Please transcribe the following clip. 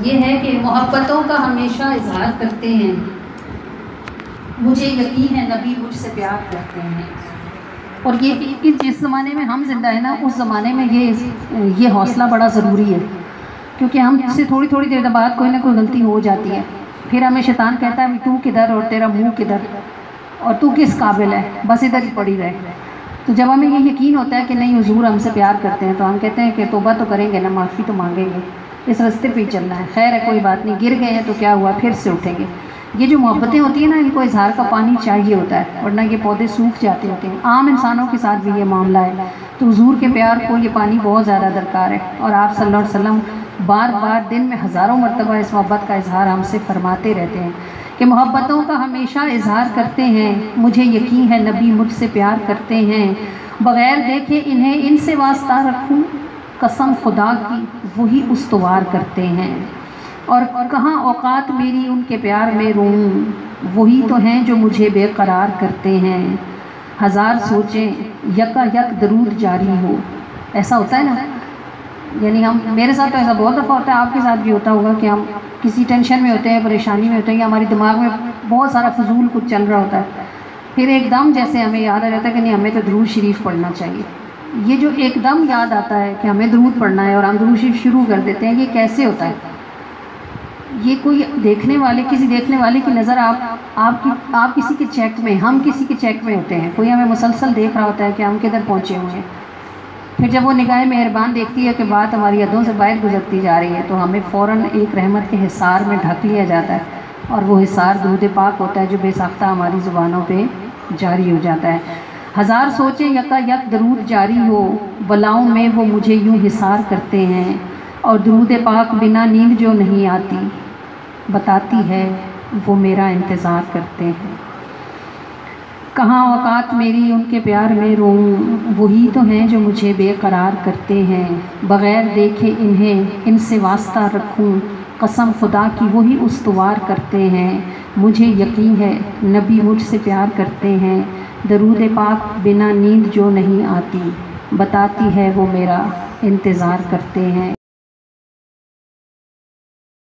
یہ ہے کہ محبتوں کا ہمیشہ اظہار کرتے ہیں، مجھے یقین ہے نبی مجھ سے پیار کرتے ہیں۔ اور یہ کہ جس زمانے میں ہم زندہ ہیں نا، اس زمانے میں یہ حوصلہ بڑا ضروری ہے، کیونکہ ہم سے تھوڑی تھوڑی دیر بعد کوئی نہ کوئی غلطی ہو جاتی ہے، پھر ہمیں شیطان کہتا ہے تو کدھر اور تیرا منہ کدھر اور تو کس قابل ہے، بس ادھر ہی پڑی رہے۔ تو جب ہمیں یہ یقین ہوتا ہے کہ نہیں حضور ہم سے پیار کرتے ہیں، تو ہم کہتے ہیں کہ توبہ تو کریں گے نا، معافی تو مانگیں گے، اس راستے پہ ہی چلنا ہے، خیر ہے کوئی بات نہیں، گر گئے ہیں تو کیا ہوا، پھر سے اٹھیں گے۔ یہ جو محبتیں ہوتی ہیں نا، ان کو اظہار کا پانی چاہیے ہوتا ہے، ورنہ یہ پودے سوکھ جاتے ہوتے ہیں۔ عام انسانوں کے ساتھ بھی یہ معاملہ ہے، تو حضور کے پیار کو یہ پانی بہت زیادہ درکار ہے، اور آپ صلی اللہ علیہ وسلم بار بار دن میں ہزاروں مرتبہ اس محبت کا اظہار ہم سے فرماتے رہتے ہیں کہ محبتوں کا ہمیشہ اظہار کرتے ہیں، مجھے یقین ہے نبی مجھ سے پیار کرتے ہیں، بغیر دیکھے انہیں ان سے واسطہ رکھوں، قسم خدا کی وہی استوار کرتے ہیں، اور کہاں اوقات میری ان کے پیار میں روں، وہی تو ہیں جو مجھے بے قرار کرتے ہیں، ہزار سوچیں یکا یک درود جاری ہو۔ ایسا ہوتا ہے نا، یعنی میرے ساتھ تو ایسا بہت دفعہ ہوتا ہے، آپ کے ساتھ بھی ہوتا ہوگا کہ ہم کسی ٹینشن میں ہوتے ہیں، پریشانی میں ہوتے ہیں، یا ہماری دماغ میں بہت سارا فضول کچھ چل رہا ہوتا ہے، پھر ایک دم جیسے ہمیں یاد آ جاتا ہے کہ نہیں ہمیں تو درود شریف پڑھنا چاہیے۔ یہ جو ایک دم یاد آتا ہے کہ ہمیں درود پڑھنا ہے اور ہم درود شریف شروع کر دیتے ہیں، یہ کیسے ہوتا ہے؟ یہ کوئی کسی دیکھنے والے کی نظر آپ کسی کے چیک میں، ہم کسی کے چیک میں ہوتے ہیں، کوئی ہمیں مسلسل دیکھ رہا ہوتا ہے کہ ہم کدھر پہنچے ہوئے ہیں، پھر جب وہ نگاہ مہربان دیکھتی ہے کہ بات ہماری حدوں سے باہر گزرتی جا رہی ہے، تو ہمیں فوراً ایک رحمت کے حصار میں ڈھک لیا جاتا ہے، اور وہ حصار درود پاک ہوتا ہے جو بے ساختہ ہماری زبانوں پہ جاری ہو جاتا ہے۔ ہزار سوچیں یکا یک درود جاری ہو، بلاؤں میں وہ مجھے یوں حصار کرتے ہیں، اور درود پاک بنا نیند جو نہیں آتی، بتاتی ہے وہ میرا انتظار کرتے ہیں۔ کہاں اوقات میری ان کے پیار میں روں، وہی تو ہیں جو مجھے بے قرار کرتے ہیں، بغیر دیکھے انہیں ان سے واسطہ رکھوں، قسم خدا کی وہی استوار کرتے ہیں، مجھے یقین ہے نبی مجھ سے پیار کرتے ہیں، درود پاک بنا نیند جو نہیں آتی، بتاتی ہے وہ میرا انتظار کرتے ہیں۔